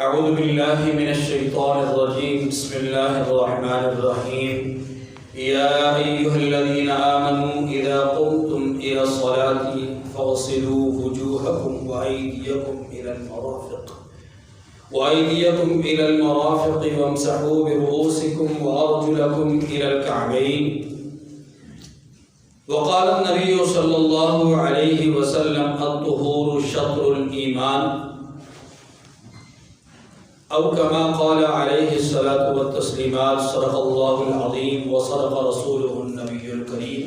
اعوذ باللہ من الشیطان الرجیم بسم اللہ الرحمن الرحیم یا ایہا الذین آمنوا اذا قمتم الى الصلاة فاغسلوا وجوہکم وأيديكم إلى المرافق وامسحوا برؤوسكم وأرجلكم إلى الكعبين. وقال النبي صلى الله عليه وسلم الطهور شطر الإيمان أو كما قال عليه الصلاة والتسليمات. صدق الله العظيم وصدق رسوله النبي الكريم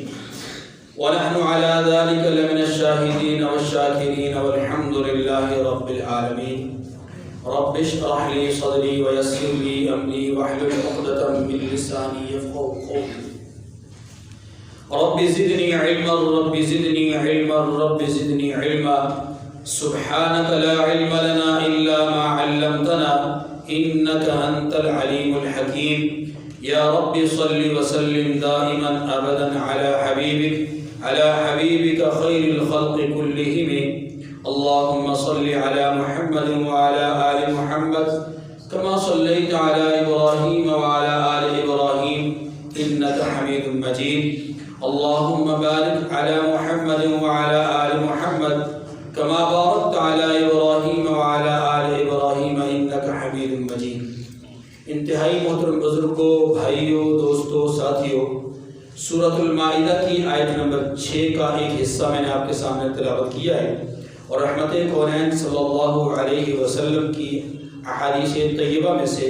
ونحن على ذلك لمن الشاهدين والشاكرين والحمد لله رب العالمين. رب اشرح لي صدري ويسر لي امري واحلل عقدة من لساني يفقهوا قولي. رب زدني علما رب زدني علما رب زدني علما. سبحانك لا علم لنا الا ما علمتنا انك انت العليم الحكيم. يا رب صل وسلم دائما ابدا على حبيبك خير الخلق كلهم. اللهم صل على محمد وعلى آل محمد كما صليت على إبراهيم وعلى آل إبراهيم إنك حميد مجيد. اللهم بارك على محمد وعلى آل محمد كما باركت على إبراهيم وعلى آل إبراهيم إنك حميد مجيد. انتہائی محترم بزرگوں، بھائیوں، دوستوں، ساتھیوں، سورۃ المائدہ کی آیت نمبر 6 کا ایک حصہ میں نے آپ کے سامنے تلاوت کیا ہے، اور رحمت کونین صلی اللہ علیہ وسلم کی احادیث طیبہ میں سے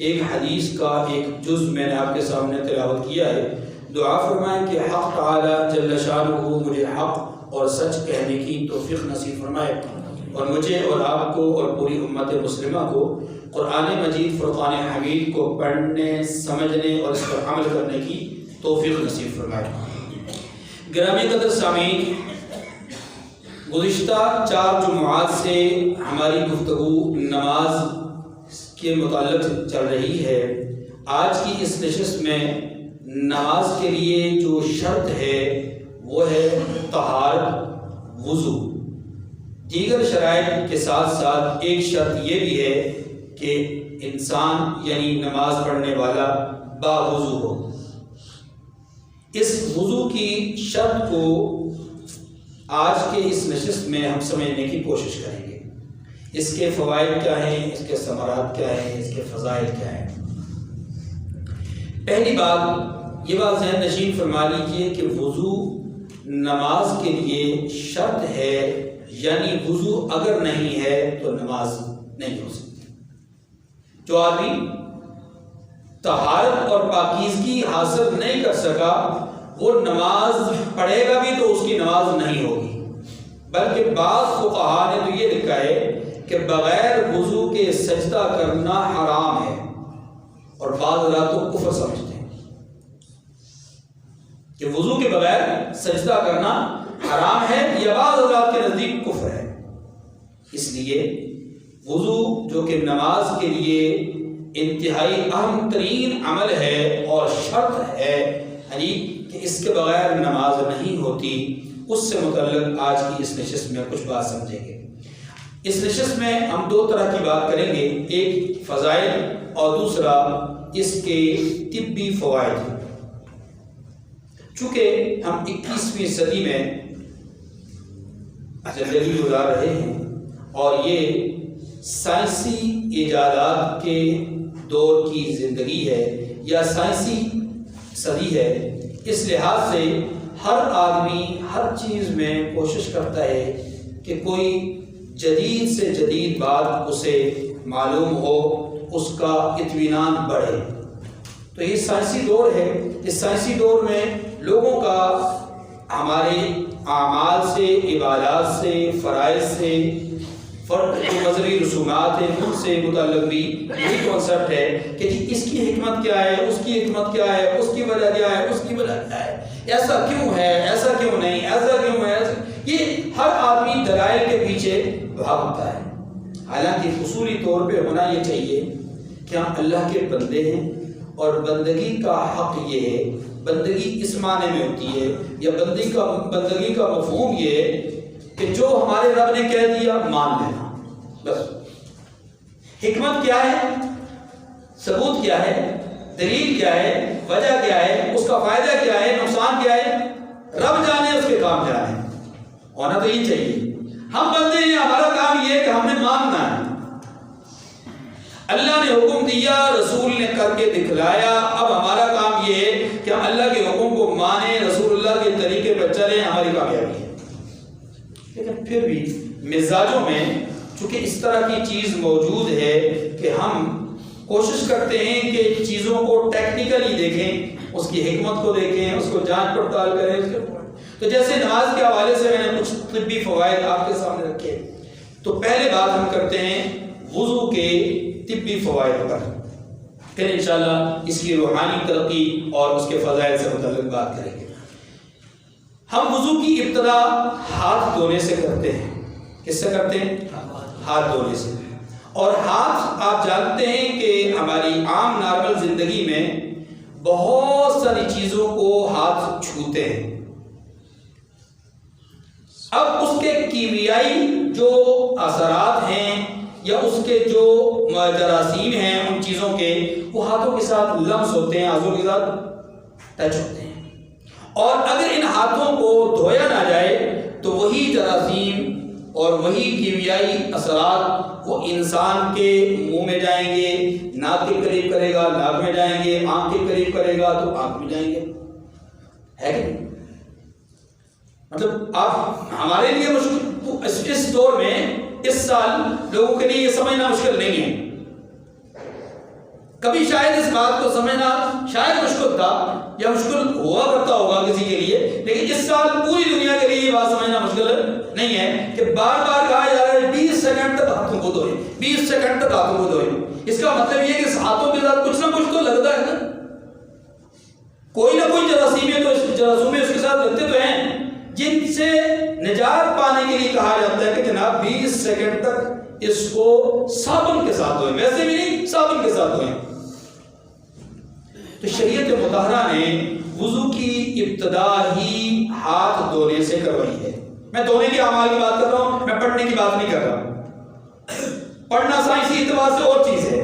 ایک حدیث کا ایک جز میں نے آپ کے سامنے تلاوت کیا ہے. دعا فرمائیں کہ حق تعالی جل شانہ مجھے حق اور سچ کہنے کی توفیق نصیب فرمائے، اور مجھے اور آپ کو اور پوری امت مسلمہ کو قرآن مجید فرقان حمید کو پڑھنے، سمجھنے اور اس پر عمل کرنے کی توفیق نصیب فرمائے. گرامی قدر سامعین، گزشتہ 4 جمعات سے ہماری گفتگو نماز کے متعلق چل رہی ہے. آج کی اس نشست میں نماز کے لیے جو شرط ہے وہ ہے طہارت، وضو. دیگر شرائط کے ساتھ ساتھ ایک شرط یہ بھی ہے کہ انسان یعنی نماز پڑھنے والا باوضو ہو. اس وضو کی شرط کو آج کے اس نشست میں ہم سمجھنے کی کوشش کریں گے. اس کے فوائد کیا ہیں، اس کے ثمرات کیا ہیں، اس کے فضائل کیا ہیں. پہلی بات یہ بات ذہن نشین فرما لیجیے کہ وضو نماز کے لیے شرط ہے، یعنی وضو اگر نہیں ہے تو نماز نہیں ہو سکتی. جو آدمی طہارت اور پاکیزگی حاصل نہیں کر سکا وہ نماز پڑھے گا بھی تو اس کی نماز نہیں ہوگی. بلکہ بعض فقہا نے تو یہ لکھا ہے کہ بغیر وضو کے سجدہ کرنا حرام ہے، اور بعض حضرات تو کفر سمجھتے ہیں کہ وضو کے بغیر سجدہ کرنا حرام ہے، یا بعض حضرات کے نزدیک کفر ہے. اس لیے وضو جو کہ نماز کے لیے انتہائی اہم ترین عمل ہے اور شرط ہے، یعنی کہ اس کے بغیر نماز نہیں ہوتی، اس سے متعلق آج کی اس نشست میں کچھ بات سمجھیں گے. اس نشست میں ہم 2 طرح کی بات کریں گے، ایک فضائل اور دوسرا اس کے طبی فوائد. چونکہ ہم 21ویں صدی میں زندگی گزار رہے ہیں اور یہ سائنسی ایجادات کے دور کی زندگی ہے یا سائنسی صدی ہے، اس لحاظ سے ہر آدمی ہر چیز میں کوشش کرتا ہے کہ کوئی جدید سے جدید بات اسے معلوم ہو، اس کا اطمینان بڑھے. تو یہ سائنسی دور ہے. اس سائنسی دور میں لوگوں کا ہمارے اعمال سے، عبادات سے، فرائض سے، جو مذہبی رسومات ہیں ان سے متعلق بھی یہی کانسیپٹ ہے کہ جی اس کی حکمت کیا ہے، اس کی حکمت کیا ہے، اس کی وجہ کیا ہے، اس کی وجہ کیا ہے، ایسا کیوں ہے، ایسا کیوں نہیں، ایسا کیوں ہے. یہ ہر آدمی دلائل کے پیچھے بھاگتا ہے. حالانکہ اصولی طور پہ ہونا یہ چاہیے کہ ہم اللہ کے بندے ہیں، اور بندگی کا حق یہ ہے، بندگی اس معنی میں ہوتی ہے یا بندگی کا مفہوم یہ ہے کہ جو ہمارے رب نے کہہ دیا مان لینا، بس حکمت کیا ہے، ثبوت کیا ہے، دلیل کیا ہے، وجہ کیا ہے، اس کا فائدہ کیا ہے، نقصان کیا ہے، رب جانے، اس کے کام جانے. ہونا تو یہ چاہیے. ہم بندے ہیں، ہمارا کام یہ ہے کہ ہم نے ماننا ہے. اللہ نے حکم دیا، رسول نے کر کے دکھلایا. اب ہمارا کام یہ ہے کہ ہم اللہ کے حکم کو مانیں، رسول اللہ کے طریقے پر چلیں، ہماری کامیابی ہے. لیکن پھر بھی مزاجوں میں چونکہ اس طرح کی چیز موجود ہے کہ ہم کوشش کرتے ہیں کہ چیزوں کو ٹیکنیکلی دیکھیں، اس کی حکمت کو دیکھیں، اس کو جانچ پڑتال کریں. تو جیسے نماز کے حوالے سے میں نے کچھ طبی فوائد آپ کے سامنے رکھے. تو پہلے بات ہم کرتے ہیں وضو کے طبی فوائد پر، پھر انشاءاللہ اس کی روحانی ترقی اور اس کے فضائل سے متعلق بات کریں گے. ہم وضو کی ابتدا ہاتھ دھونے سے کرتے ہیں. کس سے کرتے ہیں؟ ہاتھ دھونے سے. اور ہاتھ آپ جانتے ہیں کہ ہماری عام نارمل زندگی میں بہت ساری چیزوں کو ہاتھ چھوتے ہیں. اب اس کے کیمیائی جو اثرات ہیں یا اس کے جو جراثیم ہیں ان چیزوں کے، وہ ہاتھوں کے ساتھ لمس ہوتے ہیں، ہاتھوں کے ساتھ ٹچ ہوتے ہیں. اور اگر ان ہاتھوں کو دھویا نہ جائے تو وہی جراثیم اور وہی کیمیائی اثرات وہ انسان کے منہ میں جائیں گے، ناک کے قریب کرے گا ناک میں جائیں گے، آنکھ کے قریب کرے گا تو آنکھ میں جائیں گے. ہے کہ نہیں؟ مطلب آپ ہمارے لیے مشکل، اس دور میں اس سال لوگوں کے لیے یہ سمجھنا مشکل نہیں ہے. کبھی شاید اس بات کو سمجھنا شاید مشکل تھا یا مشکل ہوا کرتا ہوگا کسی کے لیے، لیکن اس سال پوری دنیا کے لیے یہ بات سمجھنا مشکل نہیں ہے کہ بار بار کہا جا رہا ہے 20 سیکنڈ تک ہاتھوں کو دھوئیں، 20 سیکنڈ تک ہاتھوں کو دھوئیں. اس کا مطلب یہ کہ ہاتھوں کے ساتھ کچھ نہ کچھ تو لگتا ہے نا، کوئی نہ کوئی جراثیم اس کے ساتھ لگتے تو ہیں، جن سے نجات پانے کے لیے کہا جاتا ہے کہ جناب 20 سیکنڈ تک اس کو صابن کے ساتھ دھوئیں، ویسے بھی نہیں، صابن کے ساتھ دھوئیں. تو شریعت مطہرہ نے وضو کی ابتدا ہی ہاتھ دھونے سے کروائی ہے. میں دھونے کے اعمال کی بات کر رہا ہوں، میں پڑھنے کی بات نہیں کر رہا. پڑھنا سائنسی اعتبار سے اور چیز ہے،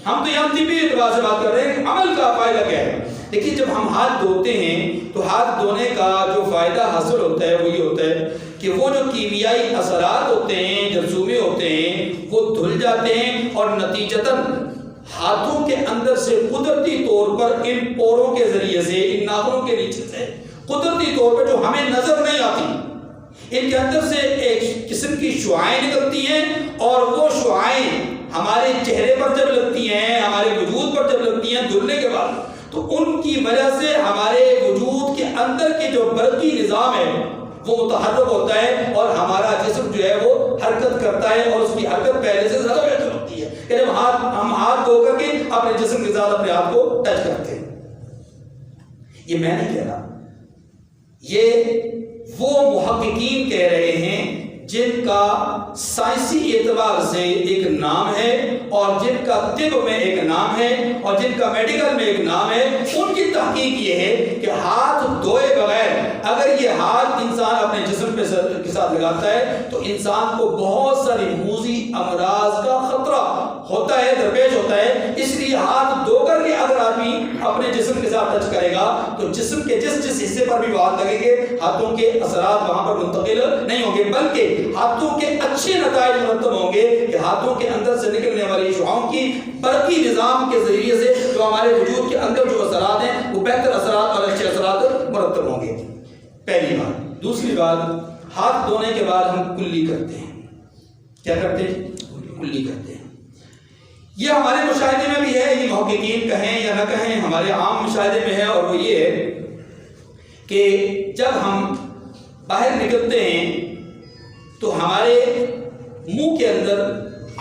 ہم تو یہاں طبی اعتبار سے بات کر رہے ہیں. عمل کا فائدہ کیا ہے؟ دیکھیے جب ہم ہاتھ دھوتے ہیں تو ہاتھ دھونے کا جو فائدہ حاصل ہوتا ہے وہ یہ ہوتا ہے کہ وہ جو کیمیائی اثرات ہوتے ہیں، جرثومے ہوتے ہیں، وہ دھل جاتے ہیں اور نتیجتاً ہاتھوں کے اندر سے قدرتی طور پر ان پوروں کے ذریعے سے، ان ناخنوں کے نیچے سے قدرتی طور پر جو ہمیں نظر نہیں آتی، ان کے اندر سے ایک قسم کی شعاعیں نکلتی ہیں اور وہ شعاعیں ہمارے چہرے پر جب لگتی ہیں، ہمارے وجود پر جب لگتی ہیں دھلنے کے بعد، تو ان کی وجہ سے ہمارے وجود کے اندر کے جو برقی نظام ہے وہ متحرک ہوتا ہے اور ہمارا جسم جو ہے وہ حرکت کرتا ہے، اور اس کی حرکت پہلے سے زیادہ بہتر ہوتی ہے کہ جب ہم ہاتھ دھو کر کے اپنے جسم کے ساتھ اپنے ہاتھ کو ٹچ کرتے ہیں. یہ میں نہیں کہہ رہا، یہ وہ محققین کہہ رہے ہیں جن کا سائنسی اعتبار سے ایک نام ہے اور جن کا طب میں ایک نام ہے اور جن کا میڈیکل میں ایک نام ہے. ان کی تحقیق یہ ہے کہ ہاتھ دھوئے بغیر اگر یہ ہاتھ انسان اپنے جسم کے ساتھ لگاتا ہے تو انسان کو بہت ساری موذی امراض کا خطرہ ہوتا ہے، درپیش ہوتا ہے. اس لیے ہاتھ دھو کر کے اگر آدمی اپنے جسم کے ساتھ ٹچ کرے گا تو جسم کے جس حصے پر بھی وہ ہاتھ لگیں گے ہاتھوں کے اثرات وہاں پر منتقل نہیں ہوں گے، بلکہ ہاتھوں کے اچھے نتائج مرتب ہوں گے کہ ہاتھوں کے اندر سے نکلنے والی شعاؤں کی برقی نظام کے ذریعے سے جو ہمارے وجود کے اندر جو اثرات ہیں وہ بہتر اثرات اور اچھے اثرات مرتب ہوں گے. پہلی بات. دوسری بات، ہاتھ دھونے کے بعد ہم کلی کرتے ہیں. کیا کرتے ہیں؟ کلی کرتے ہیں. یہ ہمارے مشاہدے میں بھی ہے، یہ محققین کہیں یا نہ کہیں ہمارے عام مشاہدے میں ہے، اور وہ یہ ہے کہ جب ہم باہر نکلتے ہیں تو ہمارے منہ کے اندر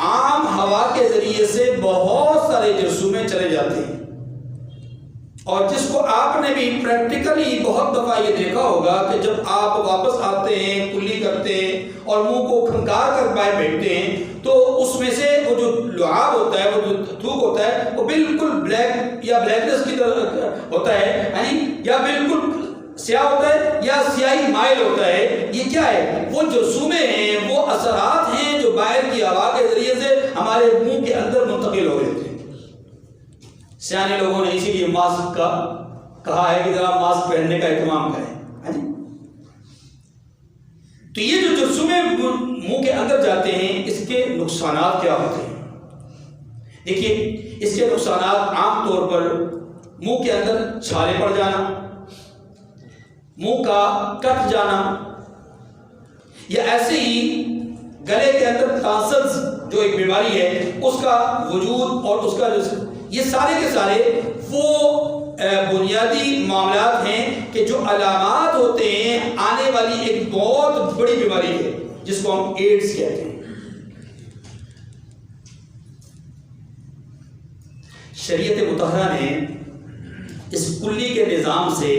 عام ہوا کے ذریعے سے بہت سارے جرثومے چلے جاتے ہیں، اور جس کو آپ نے بھی پریکٹیکلی بہت دفعہ یہ دیکھا ہوگا کہ جب آپ واپس آتے ہیں، کلی کرتے ہیں اور منہ کو کھنکار کر باہر بیٹھتے ہیں تو اس میں سے وہ جو لعاب ہوتا ہے، وہ جو تھوک ہوتا ہے، وہ بالکل بلیک یا بلیکنس کی طرح ہوتا ہے، یعنی یا بالکل سیاہ ہوتا ہے یا سیاہی مائل ہوتا ہے. یہ کیا ہے؟ وہ جرثومے ہیں، وہ اثرات ہیں جو باہر کی ہوا کے ذریعے سے ہمارے منہ کے سیانے لوگوں نے اسی لیے ماسک کا کہا ہے کہ ذرا ماسک پہننے کا اہتمام کریں. تو یہ جو جرثومے منہ کے اندر جاتے ہیں اس کے نقصانات کیا ہوتے ہیں؟ دیکھیے اس کے نقصانات عام طور پر منہ کے اندر چھالے پڑ جانا، منہ کا کٹ جانا، یا ایسے ہی گلے کے اندر ٹانسلز جو ایک بیماری ہے اس کا وجود، اور اس کا یہ سارے کے سارے وہ بنیادی معاملات ہیں کہ جو علامات ہوتے ہیں آنے والی ایک بہت بڑی بیماری ہے جس کو ہم ایڈز کہتے ہیں. شریعت مطہرہ نے اس کلی کے نظام سے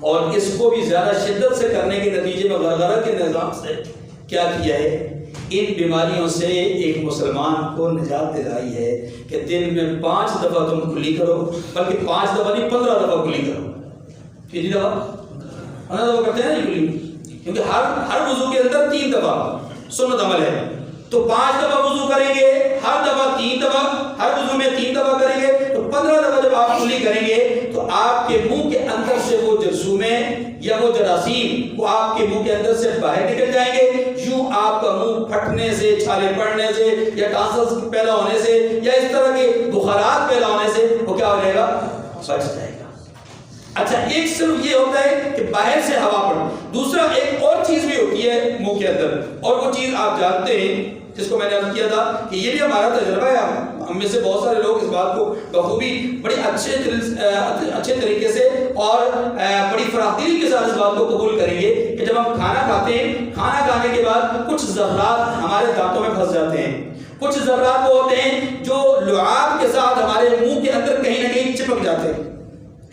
اور اس کو بھی زیادہ شدت سے کرنے کے نتیجے میں غرغرہ کے نظام سے کیا کیا ہے؟ ان بیماریوں سے ایک مسلمان کو نجات دلائی ہے کہ دن میں 5 دفعہ تم کلی کرو، بلکہ 5 دفعہ نہیں 15 دفعہ کلی کرو. کتنی دفعہ؟ 15 دفعہ کرتے ہیں نا کلی، کیونکہ ہر وضو کے اندر 3 دفعہ سنت عمل ہے. تو 5 دفعہ وضو کریں گے، ہر دفعہ 3 دفعہ، ہر وضو میں 3 دفعہ کریں گے، تو 15 دفعہ جب آپ کلی کریں گے تو آپ کے منہ کے اندر سے وہ جرثومے یا وہ جراثیم وہ آپ کے منہ کے اندر سے باہر نکل جائیں گے. یوں آپ کا منہ پھٹنے سے، چھالے پڑنے سے، یا ٹانسلز پیدا ہونے سے، یا اس طرح کے بخارات پیدا ہونے سے وہ کیا ہو جائے گا؟ بچ جائے گا. اچھا، ایک صرف یہ ہوتا ہے کہ باہر سے ہوا پڑ، دوسرا ایک اور چیز بھی ہوتی ہے منہ کے اندر، اور وہ چیز آپ جانتے ہیں جس کو میں نے عرض کیا تھا کہ یہ بھی ہمارا تجربہ ہے. ہم میں سے بہت سارے لوگ اس بات کو بخوبی بڑی اچھے طریقے سے اور بڑی فراخدلی کے ساتھ اس بات کو قبول کریں گے کہ جب ہم کھانا کھاتے ہیں، کھانا کھانے کے بعد کچھ ذرات ہمارے دانتوں میں پھنس جاتے ہیں. کچھ ذرات وہ ہوتے ہیں جو لعاب کے ساتھ ہمارے منہ کے اندر کہیں نہ کہیں چپک جاتے ہیں،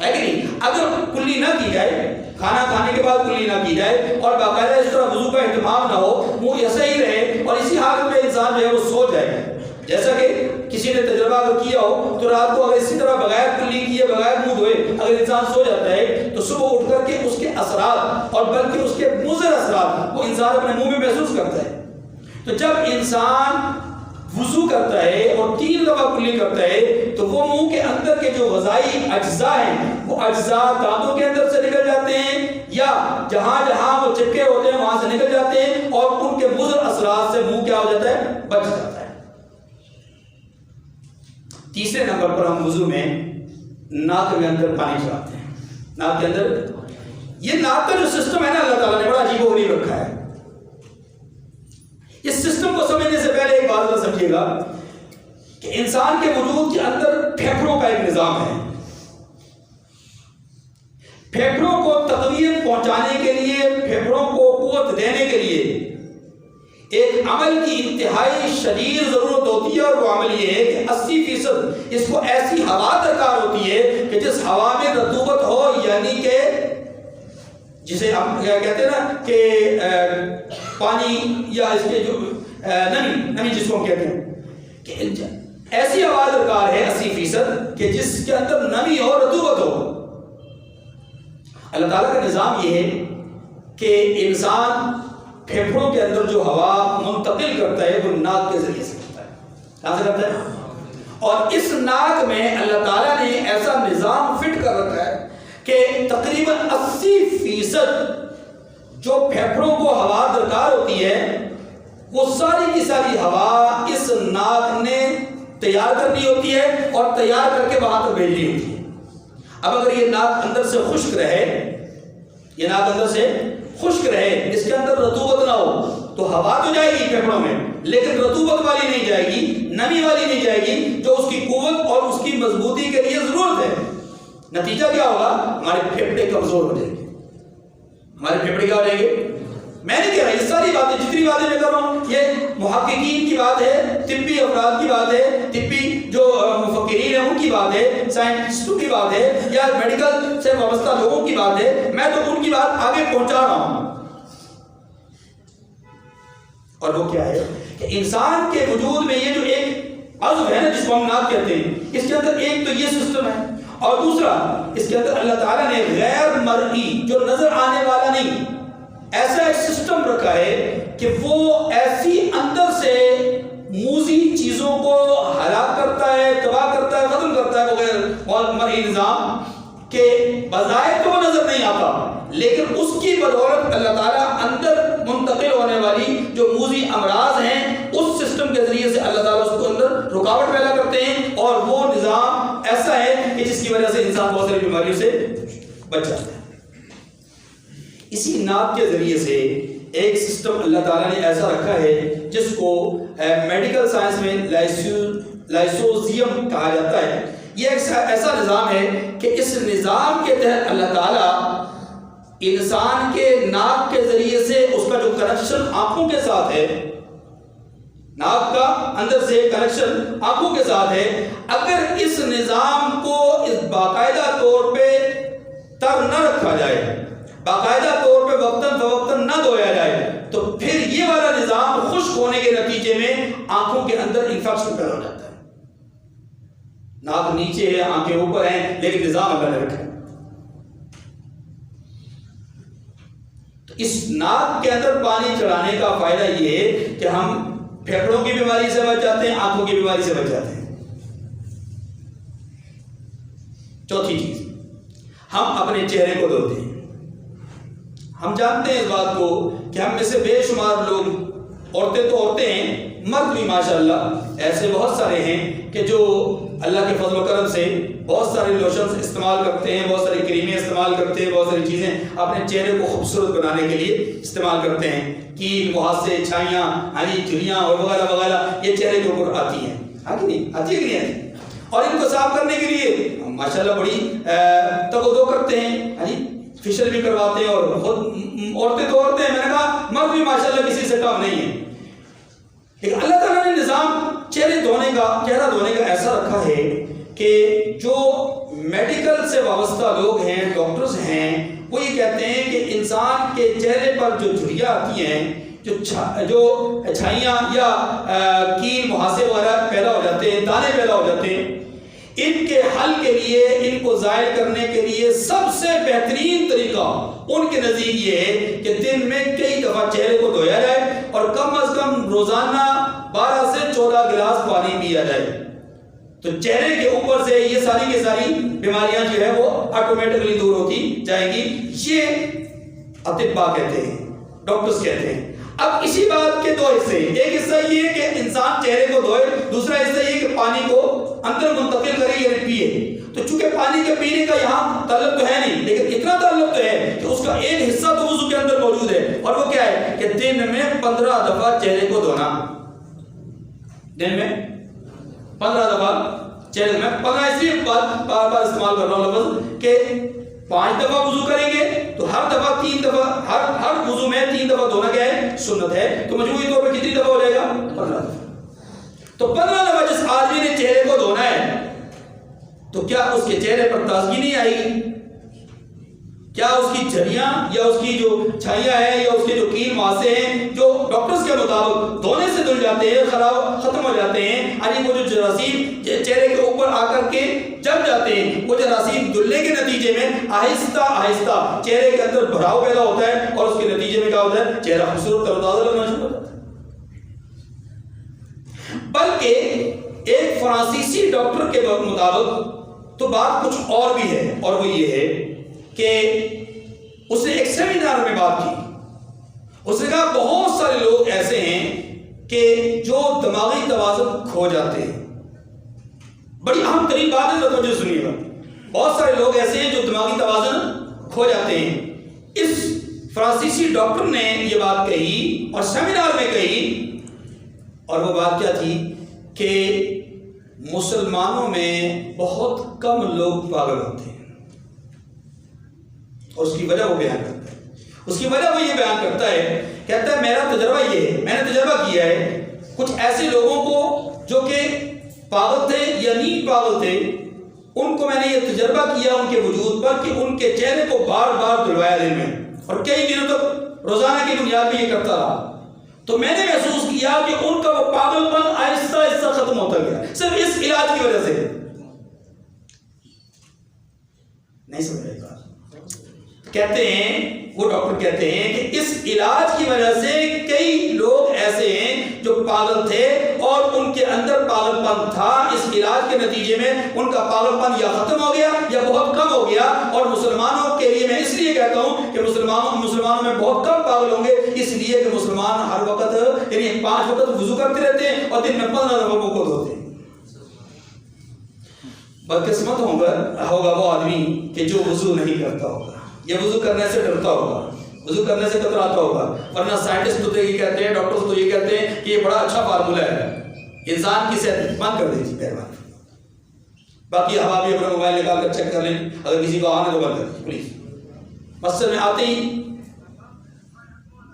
ہے کہ نہیں؟ اگر کلی نہ کی جائے، کھانا کھانے کے بعد کلی نہ کی جائے اور باقاعدہ اس طرح وضو کا اہتمام نہ ہو، منہ ایسا ہی رہے اور اسی حالت میں انسان جو ہے وہ سو جائے، جیسا کہ کسی نے تجربہ اگر کیا ہو تو رات کو اگر اسی طرح بغیر کلی کیے، بغیر منہ دھوئے اگر انسان سو جاتا ہے تو صبح اٹھ کر کے اس کے اثرات اور بلکہ اس کے مضر اثرات وہ انسان اپنے منہ میں محسوس کرتا ہے. تو جب انسان وضو کرتا ہے اور 3 دفعہ کلی کرتا ہے تو وہ منہ کے اندر کے جو غذائی اجزاء ہیں وہ اجزاء دانتوں کے اندر سے نکل جاتے ہیں، یا جہاں جہاں وہ چپکے ہوتے ہیں وہاں سے نکل جاتے ہیں، اور ان کے مضر اثرات سے منہ کیا ہو جاتا ہے؟ بچ جاتا ہے. تیسرے نمبر پر ہم وضو میں ناک کے اندر پانی چڑھاتے ہیں. ناک کے اندر یہ ناک کا جو سسٹم ہے نا اللہ تعالیٰ نے بڑا عجیب و غریب رکھا ہے. اس سسٹم کو سمجھنے سے پہلے ایک بات سمجھیے گا کہ انسان کے وجود کے اندر پھیپھڑوں کا ایک نظام ہے. پھیپھڑوں کو تقویت پہنچانے کے لیے، پھیپھڑوں کو قوت دینے کے لیے ایک عمل کی انتہائی شدید ضرورت ہوتی ہے، اور وہ عمل یہ ہے کہ 80% اس کو ایسی ہوا درکار ہوتی ہے کہ جس ہوا میں رطوبت ہو، یعنی کہ جسے ہم کہتے ہیں نا کہ پانی یا اس کے جو نمی جس کو ہم کہتے ہیں کہ ایسی ہوا درکار ہے 80% کہ جس کے اندر نمی ہو، رطوبت ہو. اللہ تعالیٰ کا نظام یہ ہے کہ انسان پھیپھڑوں کے اندر جو ہوا منتقل کرتا ہے وہ ناک کے ذریعے سے کرتا ہے. کہاں سے کرتا ہے؟ اور اس ناک میں اللہ تعالیٰ نے ایسا نظام فٹ کر رکھا ہے کہ تقریباً 80% جو پھیپھڑوں کو ہوا درکار ہوتی ہے وہ ساری کی ساری ہوا اس ناک نے تیار کرنی ہوتی ہے اور تیار کر کے وہاں تک بھیجنی ہوتی ہے. اب اگر یہ ناک اندر سے خشک رہے، یہ ناک اندر سے خشک رہے، اس کے اندر رطوبت نہ ہو تو ہوا تو جائے گی پھیپھڑوں میں، لیکن رطوبت والی نہیں جائے گی، نمی والی نہیں جائے گی جو اس کی قوت اور اس کی مضبوطی کے لیے ضرورت ہے. نتیجہ کیا ہوگا؟ ہمارے پھیپھڑے کمزور ہو جائیں گے. ہمارے پھیپھڑے کیا ہو جائیں گے؟ میں نہیں کہہ رہا، یہ ساری باتیں جتنی باتیں میں کر رہا ہوں یہ محققین کی بات ہے، طبی افراد کی بات ہے، طبی جو مفکرین ہیں ان کی بات ہے، سائنسٹوں کی بات ہے، یا میڈیکل سے وابستہ لوگوں کی بات ہے. میں تو ان کی بات آگے پہنچا رہا ہوں. اور وہ کیا ہے کہ انسان کے وجود میں یہ جو ایک عضو ہے نا جس کو ہم ناک کہتے ہیں، اس کے اندر ایک تو یہ سسٹم ہے، اور دوسرا اس کے اندر اللہ تعالیٰ نے غیر مرئی جو نظر آنے والا نہیں ایسا ایک سسٹم رکھا ہے کہ وہ ایسی اندر سے موذی چیزوں کو ہلا ہلاک کرتا ہے، تباہ کرتا ہے، ختم کرتا ہے وغیرہ مرئی نظام کہ بظاہر تو وہ نظر نہیں آتا، لیکن اس کی بدولت اللہ تعالیٰ اندر منتقل ہونے والی جو موذی امراض ہیں اس سسٹم کے ذریعے سے اللہ تعالیٰ اس کو اندر رکاوٹ پیدا کرتے ہیں، اور وہ نظام ایسا ہے کہ جس کی وجہ سے انسان بہت ساری بیماریوں سے بچ جاتا ہے۔ اسی ناک کے ذریعے سے ایک سسٹم اللہ تعالیٰ نے ایسا رکھا ہے جس کو میڈیکل سائنس میں لائسوزیم کہا جاتا ہے۔ یہ ایک ایسا نظام ہے کہ اس نظام کے تحت اللہ تعالیٰ انسان کے ناک کے ذریعے سے اس کا جو کنیکشن آنکھوں کے ساتھ ہے، ناک کا اندر سے کنیکشن آنکھوں کے ساتھ ہے، اگر اس نظام کو اس باقاعدہ طور پہ تر نہ رکھا جائے، باقاعدہ طور پہ وقتاً فوقتاً نہ دھویا جائے، تو پھر یہ والا نظام خشک ہونے کے نتیجے میں آنکھوں کے اندر انفیکشن پیدا ہو جاتا ہے۔ ناک نیچے ہے، آنکھیں اوپر ہیں، لیکن نظام اللہ نے رکھا ہے۔ تو اس ناک کے اندر پانی چڑھانے کا فائدہ یہ ہے کہ ہم پھیپھڑوں کی بیماری سے بچ جاتے ہیں، آنکھوں کی بیماری سے بچ جاتے ہیں۔ چوتھی چیز، ہم اپنے چہرے کو دھوتے ہیں۔ ہم جانتے ہیں اس بات کو کہ ہم میں سے بے شمار لوگ، عورتیں تو عورتیں ہیں، مرد بھی ماشاءاللہ ایسے بہت سارے ہیں کہ جو اللہ کے فضل و کرم سے بہت سارے لوشنز استعمال کرتے ہیں، بہت ساری کریمیں استعمال کرتے ہیں، بہت ساری چیزیں اپنے چہرے کو خوبصورت بنانے کے لیے استعمال کرتے ہیں۔ کیل، محاسے، چھائیاں، جھریاں اور وغیرہ وغیرہ یہ چہرے کے اوپر آتی ہیں، آتی نہیں آتی کہ نہیں آتی؟ اور ان کو صاف کرنے کے لیے ماشاءاللہ بڑی تگ و دو کرتے ہیں، فیشل بھی کرواتے ہیں، اور خود عورتیں تو عورتیں ہیں، میں نے کہا مرد بھی ماشاءاللہ کسی سے کم نہیں ہے۔ لیکن اللہ تعالیٰ نے نظام چہرہ دھونے کا ایسا رکھا ہے کہ جو میڈیکل سے وابستہ لوگ ہیں، ڈاکٹرز ہیں، وہ یہ کہتے ہیں کہ انسان کے چہرے پر جو جھریاں آتی ہیں، جو چھائیاں یا کیل، محاسے وغیرہ پیدا ہو جاتے ہیں، دانے پیدا ہو جاتے ہیں، ان کے حل کے لیے، ان کو ظاہر کرنے کے لیے سب سے بہترین طریقہ ان کے نزدیک یہ ہے کہ دن میں کئی دفعہ چہرے کو دھویا جائے اور کم از کم روزانہ 12 سے 14 گلاس پانی پیا جائے، تو چہرے کے اوپر سے یہ ساری کی ساری بیماریاں جو ہے وہ آٹومیٹکلی دور ہوتی جائیں گی۔ یہ اطباء کہتے ہیں، ڈاکٹرز کہتے ہیں۔ اب اسی بات کے دو حصے، ایک حصہ یہ ہے کہ انسان چہرے کو دھوئے، دوسرا حصہ یہ کہ پانی کو اندر منتقل کرے یعنی پیے۔ تو چونکہ پانی کے پینے کا یہاں تعلق تو ہے نہیں، لیکن اتنا تعلق تو ہے کہ اس کا ایک حصہ تو وضو کے اندر موجود ہے، اور وہ کیا ہے کہ دن میں 15 دفعہ چہرے کو دھونا۔ دن میں 15 دفعہ چہرے میں 15 اس لیے بار بار استعمال کر رہا ہوں لفظ کہ 5 دفعہ وضو کریں گے تو ہر دفعہ 3 دفعہ، ہر وضو میں 3 دفعہ دھونا کیا ہے؟ سنت ہے۔ تو مجموعی طور پہ کتنی دفعہ ہو جائے گا؟ 15 دفعہ۔ تو 15 دفعہ جس آدمی نے چہرے کو دھونا ہے تو کیا اس کے چہرے پر تازگی نہیں آئے گی؟ کیا اس کی جھریاں یا اس کی جو چھائیاں ہیں یا اس کے جو کیل محاسے ہیں جو ڈاکٹرز کے مطابق دھونے سے دھل جاتے ہیں، خراب ختم ہو جاتے ہیں، یعنی وہ جو جراثیم چہرے کے اوپر آ کر کے جم جاتے ہیں، وہ جراثیم دھلنے کے نتیجے میں آہستہ آہستہ چہرے کے اندر بھراؤ پیدا ہوتا ہے، اور اس کے نتیجے میں کیا ہوتا ہے؟ چہرہ خوبصورت اور تازہ لگنا شروع ہوتا ہے۔ بلکہ ایک فرانسیسی ڈاکٹر کے مطابق تو بات کچھ اور بھی ہے، اور وہ یہ ہے کہ اس نے ایک سیمینار میں بات کی۔ اس نے کہا بہت سارے لوگ ایسے ہیں کہ جو دماغی توازن کھو جاتے ہیں۔ بڑی اہم ترین بات ہے، توجہ سنیے گا، بہت سارے لوگ ایسے ہیں جو دماغی توازن کھو جاتے ہیں۔ اس فرانسیسی ڈاکٹر نے یہ بات کہی اور سیمینار میں کہی، اور وہ بات کیا تھی کہ مسلمانوں میں بہت کم لوگ پاگل ہوتے ہیں، اور اس کی وجہ وہ بیان کرتا ہے۔ اس کی وجہ وہ یہ بیان کرتا ہے، کہتا ہے میرا تجربہ یہ ہے، میں نے تجربہ کیا ہے کچھ ایسے لوگوں کو جو کہ پاگل تھے یا نہیں پاگل تھے، ان کو میں نے یہ تجربہ کیا ان کے وجود پر کہ ان کے چہرے کو بار بار دھلوایا دن میں، اور کئی دنوں تک روزانہ کی بنیاد پہ یہ کرتا رہا، تو میں نے محسوس کیا کہ ان کا وہ پاگل پن آہستہ آہستہ ختم ہوتا گیا، صرف اس علاج کی وجہ سے۔ نہیں سمجھ رہے بات؟ کہتے ہیں وہ ڈاکٹر کہتے ہیں کہ اس علاج کی وجہ سے کئی لوگ ایسے ہیں جو پاگل تھے، اور ان کے اندر پاگل پن تھا، اس علاج کے نتیجے میں ان کا پاگل پن یا ختم ہو گیا یا بہت کم ہو گیا. اور مسلمانوں کے لیے میں اس لیے کہتا ہوں کہ مسلمانوں میں بہت کم پاگل ہوں گے، اس لیے کہ مسلمان ہر وقت یعنی 5 وقت وضو کرتے رہتے ہیں اور دن میں 15 دفعہ منہ کو دھوتے ہیں. بدقسمت ہوگا وہ آدمی کہ جو وضو نہیں کرتا ہوگا یا وضو کرنے سے ڈرتا ہوگا، وضو کرنے سے کتراتا ہوگا. ورنہ سائنٹسٹ تو یہ کہتے ہیں، ڈاکٹر تو یہ کہتے ہیں کہ یہ بڑا اچھا فارمولا ہے، انسان کی صحت. بند کر دیجیے مہربانی. باقی ہم آپ بھی اپنا موبائل نکال کر چیک کر لیں، اگر کسی کو آنا تو بند کر دیجیے پلیز. مسجد میں آتے ہی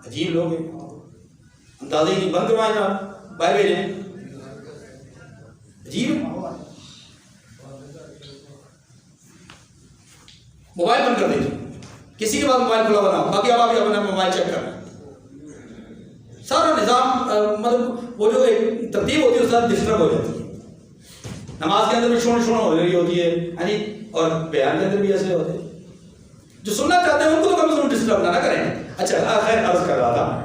عجیب لوگ ہیں، اندازے ہی نہیں. بند کروائیں جناب، باہر بھیجیں. عجیب موبائل بند کر دیجیے، کسی کے بعد موبائل کھلا بنا. باقی آپ اپنا موبائل چیک کر لیں. سارا نظام مطلب وہ جو ایک ترتیب ہوتی ہے اس ساتھ ڈسٹرب ہو جاتی ہے. نماز کے اندر بھی شون ہو رہی ہوتی ہے اور بیان کے اندر بھی ایسے ہوتے ہیں. جو سننا چاہتے ہیں ان کو تو کم از کم ڈسٹرب نہ کریں. اچھا خیر عرض کر رہا تھا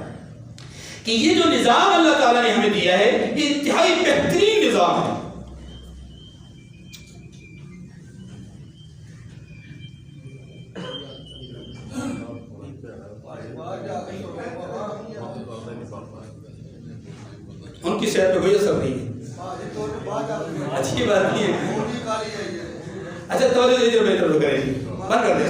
کہ یہ جو نظام اللہ تعالیٰ نے ہمیں دیا ہے یہ انتہائی بہترین نظام ہے. ان کی صحت پہ کوئی اثر نہیں ہے. اچھی بات نہیں ہے. اچھا توجہ بہتر تو کریں گے، بند کر دیں.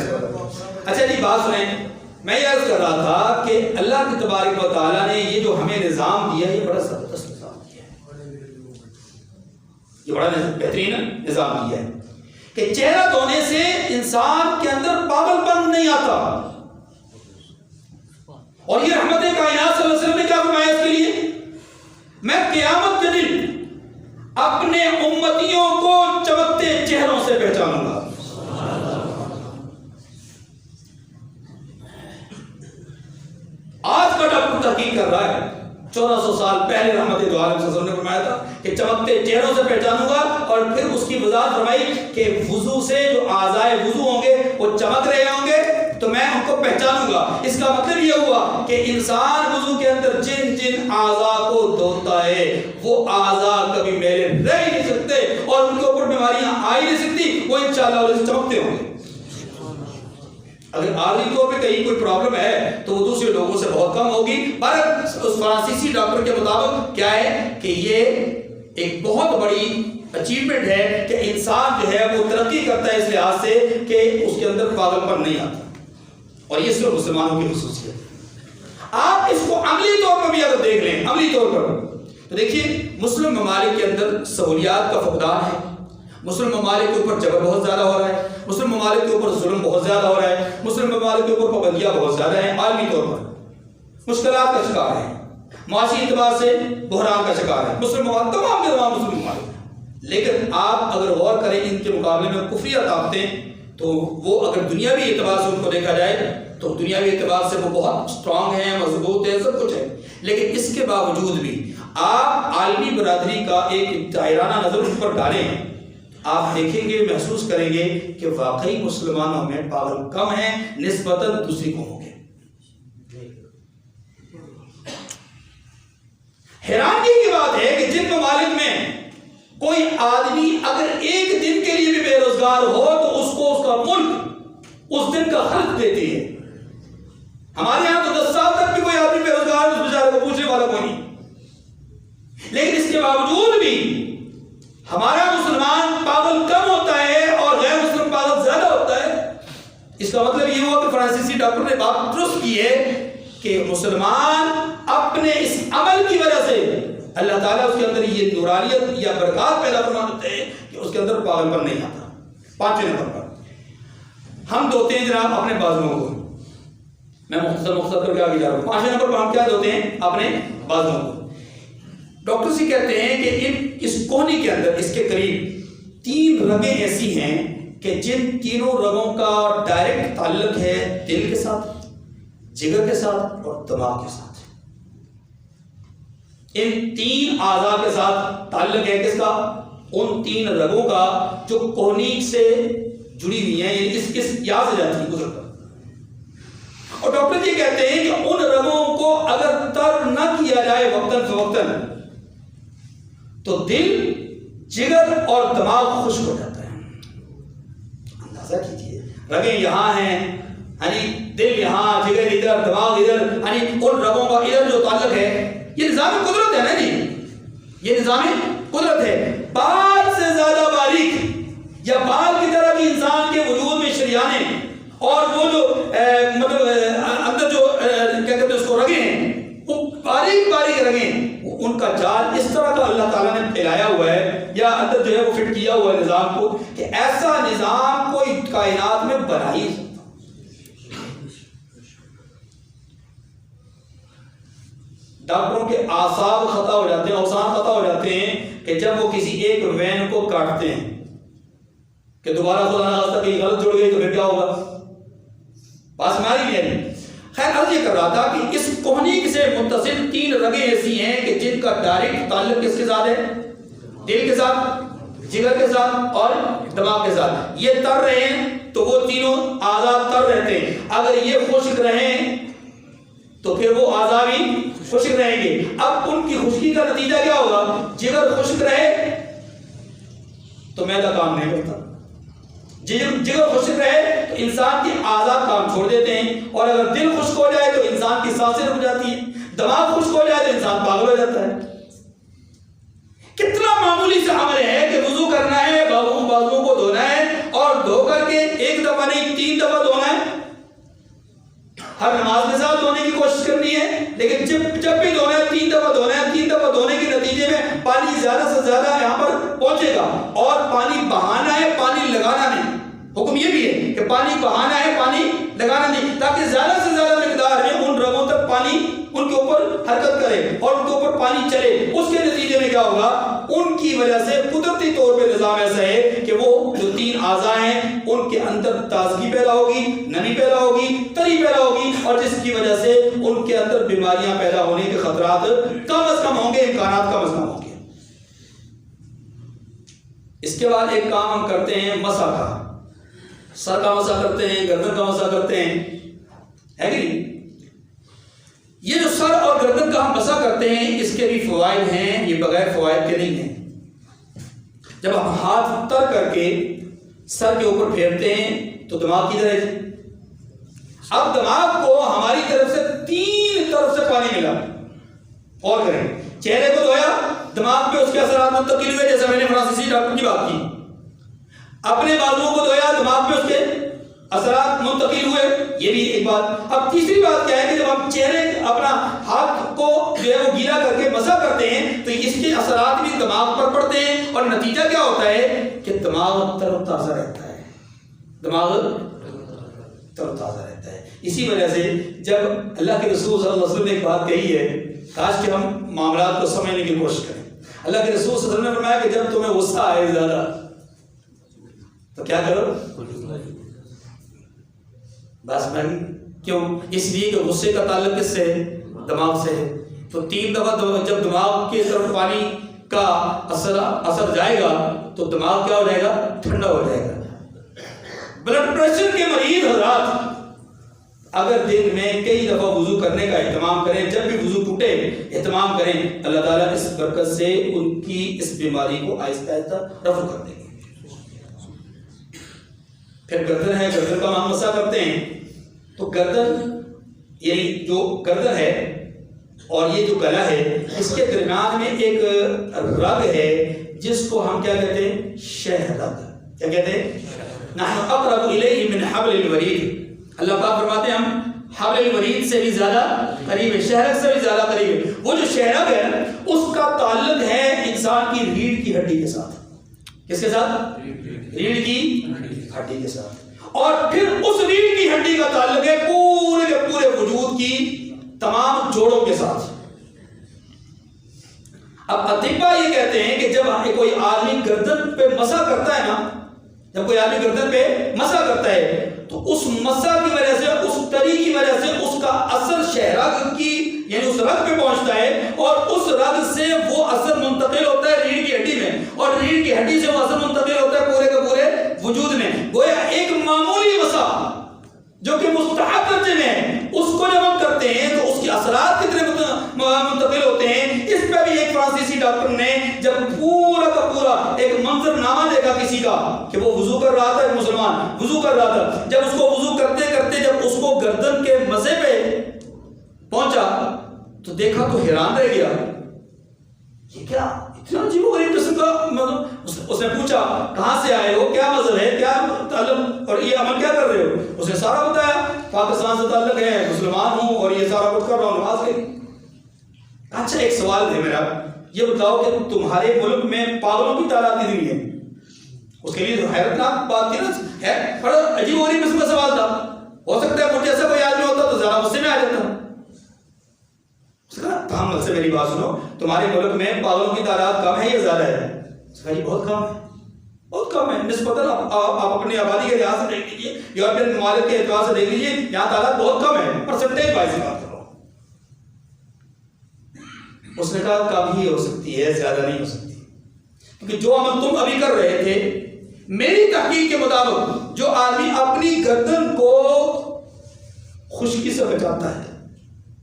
اچھا جی بات سنیں. میں یہ عرض کر رہا تھا کہ اللہ کی تبارک و تعالیٰ نے یہ جو ہمیں نظام دیا ہے یہ بڑا زبردست نظام دیا ہے، یہ بڑا بہترین نظام دیا ہے کہ چہرہ دھونے سے انسان کے اندر پاگل پن نہیں آتا. اور یہ رحمت کائنات صلی اللہ علیہ وسلم نے کیا فرمایا اس کے لیے؟ میں قیامت کے دن اپنے امتیوں کو چمکتے چہروں سے پہچانوں گا. آج کا ڈاکٹر تحقیق کر رہا ہے، 1400 سال پہلے رحمت دو عالم صلی اللہ علیہ وسلم نے فرمایا تھا کہ چمکتے چہروں سے پہچانوں گا. اور پھر اس کی وضاحت فرمائی کہ وضو سے جو اعضائے وضو ہوں گے وہ چمک رہے ہوں گے تو میں ان کو پہچانوں گا. اس کا مطلب یہ ہوا کہ انسان وضو کے اندر جن جن اعضاء کو دھوتا ہے وہ اعضاء کبھی میلے رہ ہی نہیں سکتے اور ان کے اوپر بیماریاں آ ہی نہیں سکتی، وہ انشاءاللہ چمکتے ہوں گے. اگر عارضی طور پہ کہیں کوئی پرابلم ہے تو وہ دوسرے لوگوں سے بہت کم ہوگی. پر اس فرانسیسی ڈاکٹر کے مطابق کیا ہے کہ یہ ایک بہت بڑی اچیومنٹ ہے کہ انسان جو ہے وہ ترقی کرتا ہے اس لحاظ سے کہ اس کے اندر پاگل پن نہیں آتا. اور یہ صرف مسلمانوں کی خصوصیت ہے. آپ اس کو عملی طور پر بھی اگر دیکھ لیں، عملی طور پر تو دیکھیے مسلم ممالک کے اندر سہولیات کا فقدان ہے. مسلم ممالک کے اوپر جبر بہت زیادہ ہو رہا ہے، مسلم ممالک کے اوپر ظلم بہت زیادہ ہو رہا ہے، مسلم ممالک کے اوپر پابندیاں بہت زیادہ ہیں، عالمی طور پر مشکلات کا شکار ہیں، معاشی اعتبار سے بحران کا شکار ہے مسلم ممالک، تمام کے تمام مسلم ممالک. لیکن آپ اگر غور کریں ان کے مقابلے میں کفریہ طاقتیں تو وہ اگر دنیاوی اعتبار سے ان کو دیکھا جائے تو دنیاوی اعتبار سے وہ بہت اسٹرانگ ہیں، مضبوط ہیں، سب کچھ ہے. لیکن اس کے باوجود بھی آپ عالمی برادری کا ایک دائرانہ نظر اس پر ڈالیں، آپ دیکھیں گے، محسوس کریں گے کہ واقعی مسلمانوں میں پاگل کم ہیں نسبتاً دوسری قوموں کے. حیرانگی کی بات ہے کہ جن ممالک میں کوئی آدمی اگر ایک دن کے لیے بھی بے روزگار ہو تو اس کو اس کا ملک اس دن کا خرچ دیتی ہے. ہمارے یہاں تو 10 سال تک بھی کوئی آدمی بے روزگار اس بیچارے کو پوچھنے والا کوئی نہیں. لیکن اس کے باوجود بھی ہمارا مسلمان پاگل کم ہوتا ہے اور غیر مسلم پاگل زیادہ ہوتا ہے. اس کا مطلب یہ ہوا کہ فرانسیسی ڈاکٹر نے بات درست کی ہے کہ مسلمان اپنے اس عمل کی وجہ سے اللہ تعالیٰ اس کے اندر یہ نورانیت یا برکات پیدا فرما دیتے ہیں کہ اس کے اندر پاگل پن نہیں آتا. 5ویں نمبر پر ہم دھوتے ہیں جناب اپنے بازوؤں کو. میں مختصر کر کے آگے جا رہا ہوں. 5ویں نمبر پر ہم کیا دھوتے ہیں؟ اپنے بازوؤں کو. ڈاکٹر سی کہتے ہیں کہ اس کوہنی کے اندر اس کے قریب 3 رگیں ایسی ہیں کہ جن تینوں رگوں کا ڈائریکٹ تعلق ہے دل کے ساتھ، جگر کے ساتھ اور دماغ کے ساتھ. ان 3 اعضاء کے ساتھ تعلق ہے کس کا؟ ان 3 رگوں کا جو کوہنی سے جڑی ہوئی ہیں، یعنی اس یہاں سے جاتی ہے گزر کر. اور ڈاکٹر یہ کہتے ہیں کہ ان رگوں کو اگر تر نہ کیا جائے وقتاً فوقتاً تو دل، جگر اور دماغ خشک ہو جاتا ہے. اندازہ کیجیے، رگیں یہاں ہیں، یعنی دل یہاں، جگر ادھر، دماغ ادھر، یعنی ان رگوں کا ادھر جو تعلق ہے، یہ نظام قدرت ہے نا جی، یہ نظام قدرت ہے. بال سے زیادہ باریک یا بال کی طرح بھی انسان کے وجود میں شریانیں اور وہ جو مطلب اندر جو کیا کہتے ہیں اس کو رگیں ہیں، وہ باریک باریک رگیں، ان کا جال اس طرح کا اللہ تعالیٰ نے پھیلایا ہوا ہے یا اندر جو ہے وہ فٹ کیا ہوا ہے نظام کو، کہ ایسا نظام کوئی کائنات میں بنا ہی. ڈاکٹروں کے اعصاب خطا ہو جاتے ہیں، اوزان خطا ہو جاتے ہیں کہ جب وہ کسی ایک وین کو کاٹتے ہیں کہ دوبارہ خدا نہ خاصہ کہیں غلط جڑ گئی تو پھر کیا ہوگا. بات ہماری بھی ہے. خیر عرض یہ کر رہا تھا کہ اس کوہنی سے متصل 3 رگیں ایسی ہیں کہ جن کا ڈائریکٹ تعلق کس کے ساتھ ہے؟ دل کے ساتھ، جگر کے ساتھ اور دماغ کے ساتھ. یہ تر رہے ہیں تو وہ تینوں اعضاء تر رہتے ہیں. اگر یہ خشک رہیں تو پھر وہ اعضاء بھی خشک رہیں گے. اب ان کی خشکی کا نتیجہ کیا ہوگا؟ جگر خشک رہے تو معدہ کام نہیں کرتا، جگر خشک رہے تو انسان کے اعضاء کام چھوڑ دیتے ہیں، اور اگر دل خشک ہو جائے تو انسان کی سانسیں رک جاتی ہیں، دماغ خشک ہو جائے تو انسان پاگل ہو جاتا ہے. کتنا معمولی سا عمل ہے کہ وضو کرنا ہے، بازوؤں کو دھونا ہے، اور دھو کر کے 1 دفعہ نہیں 3 دفعہ دھونا ہے. ہر نماز کے ساتھ دھونے کی کوشش کرنی ہے، لیکن جب بھی دھونا ہے 3 دفعہ دھونا ہے. 3 دفعہ دھونے کے نتیجے میں پانی زیادہ سے زیادہ یہاں پر پہنچے گا، اور پانی بہانا ہے، پانی لگانا نہیں. حکم یہ بھی ہے کہ پانی بہانا ہے، پانی لگانا نہیں، تاکہ زیادہ سے زیادہ مقدار میں ان رگوں تک پانی ان کے اوپر حرکت کرے اور ان کے اوپر پانی چلے. اس کے نتیجے میں کیا ہوگا؟ ان کی وجہ سے قدرتی طور پہ نظام ایسا ہے کہ وہ جو 3 اعضاء ہیں ان کے اندر تازگی پیدا ہوگی، نمی پیدا ہوگی، تری پیدا ہوگی، اور جس کی وجہ سے ان کے اندر بیماریاں پیدا ہونے کے خطرات کم از کم ہوں گے، امکانات کم از کم ہوں گے. اس کے بعد ایک کام ہم کرتے ہیں مسح کا. سر کا مسح کرتے ہیں، گردن کا مسح کرتے ہیں، ہے کہ نہیں؟ یہ جو سر اور گردن کا ہم مسح کرتے ہیں اس کے بھی فوائد ہیں، یہ بغیر فوائد کے نہیں ہیں. جب ہم ہاتھ تر کر کے سر کے اوپر پھیرتے ہیں تو دماغ کی طرح، اب دماغ کو ہماری طرف سے 3 طرف سے پانی ملا. اور کریں، چہرے کو دھویا، دماغ پہ اس کے اثرات منتقل ہوئے، جیسا میں نے فرانسیسی ڈاکٹر کی بات کی. اپنے بازوؤں کو دھویا، دماغ پہ اس کے اثرات منتقل ہوئے، یہ بھی ایک بات. اب تیسری بات کیا ہے کہ جب ہم چہرے اپنا ہاتھ کو جو ہے وہ گیلا کر کے مسح کرتے ہیں تو اس کے اثرات بھی دماغ پر پڑتے ہیں، اور نتیجہ کیا ہوتا ہے کہ دماغ تر و تازہ رہتا ہے. دماغ تر و تازہ رہتا ہے. اسی وجہ سے جب اللہ کے رسول صلی اللہ علیہ وسلم نے ایک بات کہی ہے، کاش کہ ہم معاملات کو سمجھنے کی کوشش کریں. اللہ کے رسول صلی اللہ علیہ وسلم نے فرمایا کہ جب تمہیں غصہ آئے زیادہ تو کیا کرو؟ بس میں کیوں؟ اس لیے کہ غصے کا تعلق کس سے ہے؟ دماغ سے ہے. تو 3 دفعہ جب دماغ کی طرف پانی کا اثر جائے گا تو دماغ کیا ہو جائے گا؟ ٹھنڈا ہو جائے گا. بلڈ پریشر کے مریض حضرات اگر دن میں کئی دفعہ وضو کرنے کا اہتمام کریں، جب بھی وضو ٹوٹے اہتمام کریں، اللہ تعالیٰ اس برکت سے ان کی اس بیماری کو آہستہ آہستہ رفع کر دیں گے. پھر گردن ہے، گردن کا ہم مسح کرتے ہیں تو گردن یعنی جو گردن ہے اور یہ جو گلا ہے اس کے درمیان میں ایک رگ ہے جس کو ہم کیا کہتے ہیں؟ شہ رگ. کیا کہتے ہیں؟ نحن اقرب الیہ من حبل الورید. اللہ پاک فرماتے ہیں ہم حبل الورید سے بھی زیادہ قریب ہے، شہرک سے بھی زیادہ قریب ہے. وہ جو شہرک ہے اس کا تعلق ہے انسان کی ریڑھ کی ہڈی کے ساتھ. کس کے ساتھ؟ ریڑھ کی ہڈی کے ساتھ. اور پھر اس ریڑھ کی ہڈی کا تعلق ہے پورے کے پورے وجود کی تمام جوڑوں کے ساتھ. اب اطباء یہ کہتے ہیں کہ جب کوئی آدمی گردن پہ مسح کرتا ہے نا، جب کوئی آدمی گردن پہ مسح کرتا ہے تو اس مسح کی وجہ سے، اس تری کی وجہ سے اس کا اثر شہرگ کی یعنی اس رگ پہ پہنچتا ہے، اور اس رگ سے وہ اثر منتقل ہوتا ہے ریڑھ کی ہڈی میں، اور ریڑھ کی ہڈی سے وہ اثر منتقل ہوتا ہے پورے کے پورے وجود میں. گویا ایک معمولی مسح جو کہ مستحب درجے میں ہے، اس کو جب ہم کرتے ہیں تو اس کے اثرات کتنے منتقل ہوتے ہیں. اس پہ بھی ایک فرانسیسی ڈاکٹر نے جب منظر نامہ دیکھا کسی کا کہ وہ وضو کر رہا تھا، ایک مسلمان وضو کر رہا تھا، جب اس کو وضو کرتے کرتے جب اس کو گردن کے مزے پہ پہنچا تو دیکھا تو حیران رہ گیا، یہ کیا اتنا عجیب و غریب قسم کا مطلب۔ اس نے پوچھا کہاں سے آئے ہو، کیا مذہب ہے، کیا تعلق اور یہ عمل کیا کر رہے ہو؟ اس نے سارا بتایا، پاکستان سے تعلق ہے، مسلمان ہوں اور یہ سارا کچھ کر رہا ہوں، نماز کے لیے۔ اچھا ایک سوال ہے میرا، یہ بتاؤ کہ تمہارے ملک میں پاگلوں کی تعداد کتنی ہے؟ اس کے لیے تو حیرتناک بات تھی نا، ہے بڑا عجیب و غریب قسم کا سوال تھا۔ ہو سکتا ہے مجھے ایسا کوئی آدمی ہوتا تو زیادہ غصے میں آ جاتا۔ تحمل سے میری بات سنو، تمہارے ملک میں پاگلوں کی تعداد کم ہے یا زیادہ ہے؟ اس کا یہ بہت کم ہے، بہت کم ہے نسبتاً۔ آپ اپنی آبادی کے لحاظ سے دیکھ لیجیے، یورپین ممالک کے اعتبار سے دیکھ لیجیے، یہاں تعداد بہت کم ہے، پرسنٹیج وائز بات کرو۔ اس نے کہا کم ہی ہو سکتی ہے، زیادہ نہیں ہو سکتی، کیونکہ جو عمل تم ابھی کر رہے تھے میری تحقیق کے مطابق، جو آدمی اپنی گردن کو خشکی سے بچاتا ہے،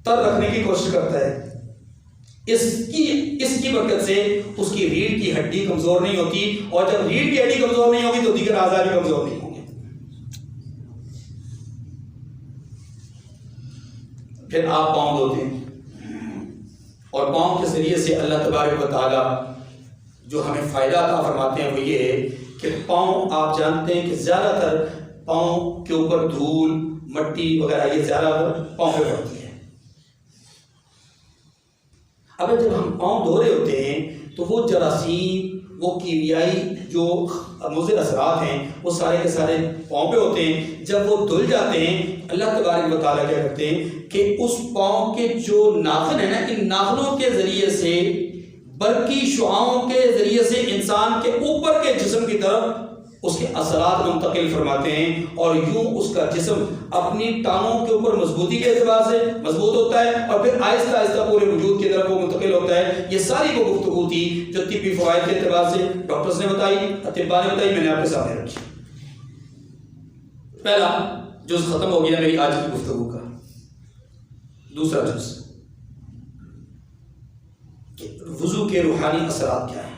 تر رکھنے کی کوشش کرتا ہے، اس کی برکت سے اس کی ریڑھ کی ہڈی کمزور نہیں ہوتی، اور جب ریڑھ کی ہڈی کمزور نہیں ہوگی تو دیگر اعضاء بھی کمزور نہیں ہوں گے۔ پھر آپ پاؤں دھوتے ہیں، اور پاؤں کے ذریعے سے اللہ تبارک و تعالیٰ جو ہمیں فائدہ عطا فرماتے ہیں وہ یہ ہے کہ پاؤں، آپ جانتے ہیں کہ زیادہ تر پاؤں کے اوپر دھول مٹی وغیرہ یہ زیادہ تر پاؤں پہ پڑتی ہے۔ اب جب ہم پاؤں دھو رہے ہوتے ہیں تو وہ جراثیم، وہ کیمیائی جو مضر اثرات ہیں وہ سارے کے سارے پاؤں پہ ہوتے ہیں۔ جب وہ دھل جاتے ہیں اللہ تبارک و تعالیٰ کیا کرتے ہیں کہ اس پاؤں کے جو ناخن ہیں نا، ان ناخنوں کے ذریعے سے، برقی شعاعوں کے ذریعے سے انسان کے اوپر کے جسم کی طرف اس کے اثرات منتقل فرماتے ہیں، اور یوں اس کا جسم اپنی ٹانگوں کے اوپر مضبوطی کے اعتبار سے مضبوط ہوتا ہے، اور پھر آہستہ آہستہ پورے وجود کی طرف وہ منتقل ہوتا ہے۔ یہ ساری وہ گفتگو تھی جو طبی فوائد کے اعتبار سے ڈاکٹرز نے بتائی، اطباء نے بتائی، میں نے آپ کے سامنے رکھی۔ پہلا جز ختم ہو گیا میری آج کی گفتگو کا۔ دوسرا جز، وضو کے روحانی اثرات کیا ہیں؟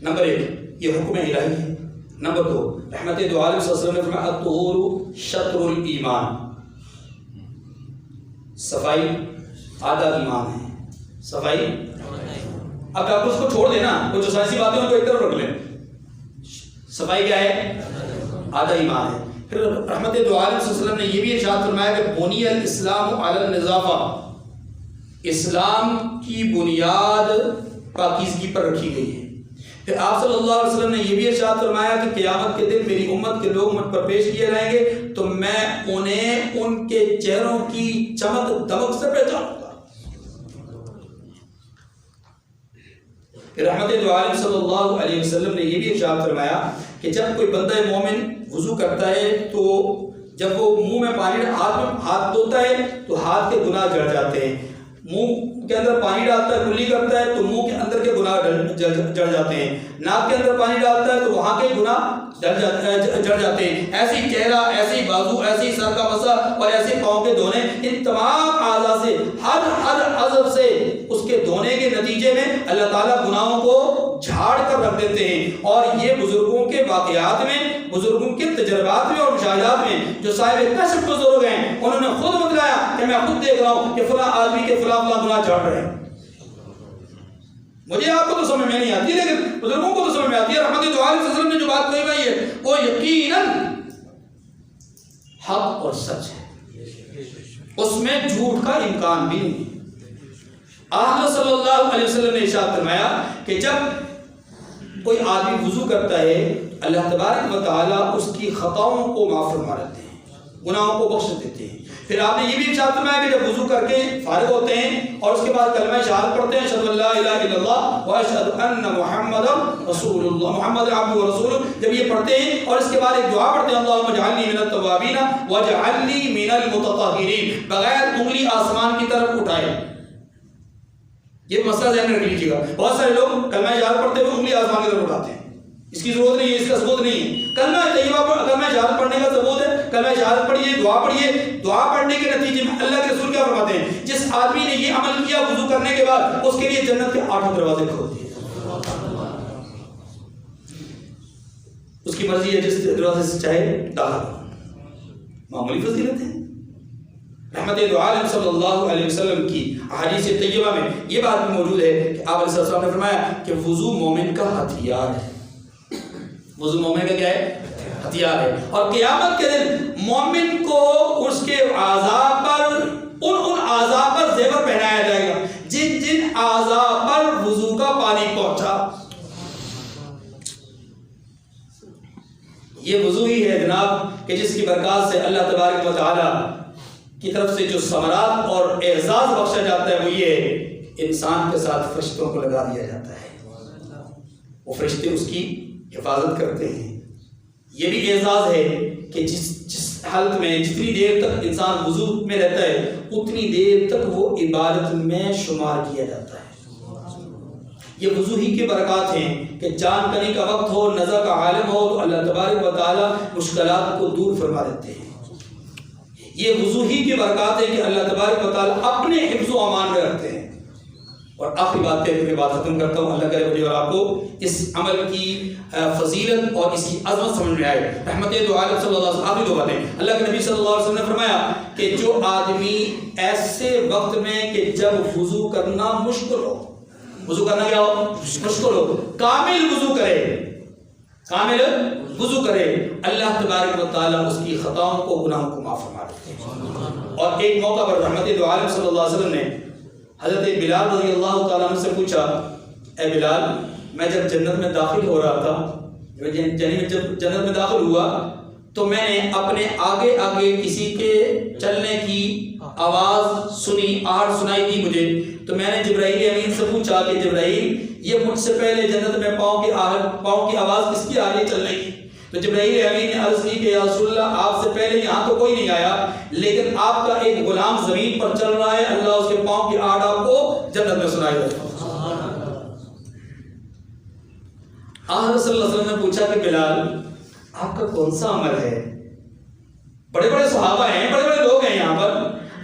نمبر 1 یہ حکم الہی ہے۔ نمبر 2 رحمت دو عالم صلی اللہ علیہ وسلم نے فرمایا الطہور شطر الایمان، صفائی آدھا ایمان ہے۔ صفائی، اب آپ اس کو چھوڑ دینا، وہ جو سائنسی باتیں ان کو ایک طرف رکھ لیں، صفائی کیا ہے؟ آدھا ایمان ہے۔ پھر رحمت دو عالم صلی اللہ علیہ وسلم نے یہ بھی ارشاد فرمایا کہ بنی الاسلام علی النظافہ، اسلام کی بنیاد پاکیزگی پر رکھی گئی ہے۔ پھر آپ صلی اللہ علیہ وسلم نے یہ بھی ارشاد فرمایا کہ قیامت کے دن میری امت کے لوگ مجھ پر پیش کیے جائیں گے تو میں انہیں ان کے چہروں کی چمک دمک سے پہچانوں گا۔ پھر رحمت دو عالم صلی اللہ علیہ وسلم نے یہ بھی ارشاد فرمایا کہ جب کوئی بندہ مومن وضو کرتا ہے تو جب وہ منہ میں پانی ہاتھ دھوتا ہے تو ہاتھ کے گناہ جڑ جاتے ہیں، منہ کے اندر پانی ڈالتا ہے کلی کرتا ہے تو منہ کے اندر کے گناہ جڑ جاتے ہیں، ناک کے اندر پانی ڈالتا ہے تو وہاں کے گناہ جڑ جاتے ہیں۔ ایسی چہرہ، ایسی بازو، ایسی سر کا مسح اور ایسے پاؤں کے دھونے، ان تمام اعضاء سے ہر عضو سے اس کے دھونے کے نتیجے میں اللہ تعالیٰ گناہوں کو جھاڑ کر رکھ دیتے ہیں۔ اور یہ بزرگوں کے واقعات میں، بزرگوں کے تجربات میں اور مشاہدات میں جو صاحب کشف بزرگ ہیں انہوں نے خود بتلایا کہ میں خود دیکھ رہا ہوں کہ فلاں آدمی کے فلاں گناہ جھاڑ رہے ہیں۔ مجھے آپ کو تو سمجھ میں نہیں آتی لیکن بزرگوں کو تو سمجھ میں آتی ہے۔ رحمت دو عالم صلی اللہ علیہ وسلم نے جو بات کہی بھائی ہے وہ یقیناً حق اور سچ ہے، اس میں جھوٹ کا امکان بھی نہیں۔ آپ صلی اللہ علیہ وسلم نے ارشاد فرمایا کہ جب کوئی آدمی وضو کرتا ہے اللہ تبارک و تعالیٰ اس کی خطاؤں کو معاف فرما دیتے ہیں، گناہوں کو بخش دیتے ہیں۔ پھر آپ نے یہ بھی ارشاد فرمایا کہ جب وضو کر کے فارغ ہوتے ہیں اور اس کے بعد کلمہ شہادت پڑھتے ہیں اشہد ان لا الہ الا اللہ واشہد ان محمدا رسول اللہ، محمد عبدہ ورسولہ، جب یہ پڑھتے ہیں اور اس کے بعد ایک دعا پڑھتے ہیں اللہم اجعلنی من التوابین واجعلنی من المتطہرین، بغیر انگلی آسمان کی طرف اٹھائے۔ یہ مسئلہ ذہن میں رکھ لیجیے گا، بہت سارے لوگ کلمہ شہادت پڑھتے ہوئے انگلی آسمان کی طرف اٹھاتے ہیں، اس کی ضرورت نہیں ہے، اس کا ثبوت نہیں ہے۔ کلمہ طیبہ پر کلمہ شہادت پڑھنے کا ثبوت ہے، کلمہ شہادت پڑھیے، دعا پڑھیے، دعا پڑھنے کے نتیجے میں اللہ کے رسول کیا فرماتے ہیں؟ جس آدمی نے یہ عمل کیا وضو کرنے کے بعد اس کے لیے جنت کے 8 دروازے کھول دیے۔ کی مرضی ہے جس دروازے سے چاہے داخل ہو. معمولی فضیلت ہے. رحمت دو عالم صلی اللہ علیہ وسلم کی احادیث طیبہ میں یہ بات بھی موجود ہے کہ آپ علیہ السلام نے فرمایا کہ وضو مومن کا ہتھیار ہے. وضو مومن کا کیا ہے؟ ہتھیار ہے. اور قیامت کے دن مومن کو اس کے اعضاء پر ان اعضاء پر زیور پہنایا جائے گا جن اعضاء پر وضو کا پانی پہنچا. یہ وضو ہی ہے جناب کہ جس کی برکات سے اللہ تبارک و تعالی کی طرف سے جو ثمرات اور اعزاز بخشا جاتا ہے وہ یہ انسان کے ساتھ فرشتوں کو لگا دیا جاتا ہے. وہ فرشتے اس کی حفاظت کرتے ہیں. یہ بھی اعزاز ہے کہ جس حالت میں جتنی دیر تک انسان وضو میں رہتا ہے اتنی دیر تک وہ عبادت میں شمار کیا جاتا ہے. یہ وضو ہی کی برکات ہیں کہ جان کنی کا وقت ہو، نزع کا عالم ہو تو اللہ تبارک و تعالی مشکلات کو دور فرما دیتے ہیں. یہ وضو ہی کی برکات ہے کہ اللہ تبارک و تعالی اپنے حفظ و امان میں رکھتے ہیں. اور آخری بات کہہ کے میں بات ختم کرتا ہوں. اللہ کرے مجھے اور آپ کو اس عمل کی فضیلت اور اس کی عظمت سمجھ میں آئے. رحمت دو عالم صلی اللہ علیہ وسلم. آخری دو باتیں. اللہ کے نبی صلی اللہ علیہ وسلم نے فرمایا کہ جو آدمی ایسے وقت میں کہ جب وضو کرنا مشکل ہو، وضو کرنا کیا ہو؟ مشکل ہو، کامل وضو کرے، کامل وضو کرے، اللہ تبارک و تعالیٰ اس کی خطاؤں کو، گناہوں کو معاف فرما دیتے ہیں. اور ایک موقع پر رحمت دو عالم صلی اللہ علیہ وسلم نے حضرت بلال رضی اللہ تعالیٰ عنہ سے پوچھا، اے بلال، میں جب جنت میں داخل ہو رہا تھا، جب جنت میں داخل ہوا تو میں نے اپنے آگے آگے کسی کے چلنے کی آواز سنی، آہٹ سنائی دی مجھے. تو میں نے جبرائیل امین سے پوچھا کہ جبرائیل، یہ مجھ سے پہلے جنت میں پاؤں کی آواز کس کی آ رہی ہے چلنے کی؟ تو جبرائیل امین نے عرض کی کہ یا رسول اللہ، آپ سے پہلے یہاں تو کوئی نہیں آیا، لیکن آپ کا ایک غلام زمین پر چل رہا ہے، اللہ اس کے پاؤں کی آہٹ آپ کو جنت میں سنائی دے. آخر صلی اللہ علیہ وسلم نے پوچھا کہ بلال، آپ کا کون سا عمل ہے؟ بڑے بڑے صحابہ ہیں، بڑے بڑے لوگ ہیں یہاں پر،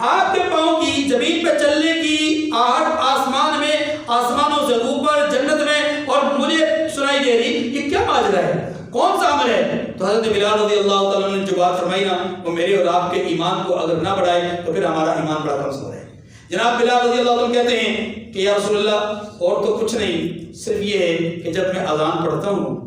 آپ کے پاؤں کی زمین پہ چلنے کی آہٹ آسمان میں، آسمانوں سے اوپر جنت میں، اور مجھے سنائی دے رہی، یہ کیا ماجرا ہے؟ کون سا عمل ہے؟ تو حضرت بلال رضی اللہ تعالیٰ نے جو بات فرمائی نا، وہ میرے اور آپ کے ایمان کو اگر نہ بڑھائے تو پھر ہمارا ایمان بڑا کمزور ہے. جناب بلال رضی اللہ عنہ کہتے ہیں کہ یا رسول اللہ، اور تو کچھ نہیں، صرف یہ ہے کہ جب میں اذان پڑھتا ہوں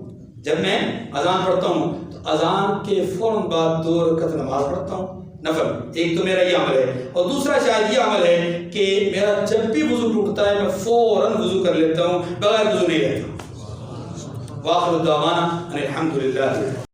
تو اذان کے فوراً بعد 2 رکعت نماز پڑھتا ہوں نفل. ایک تو میرا یہ عمل ہے، اور دوسرا شاید یہ عمل ہے کہ میرا جب بھی وضو ٹوٹتا ہے میں فوراً وضو کر لیتا ہوں، بغیر وضو نہیں رہتا. واخر دعوانا ان الحمد للہ.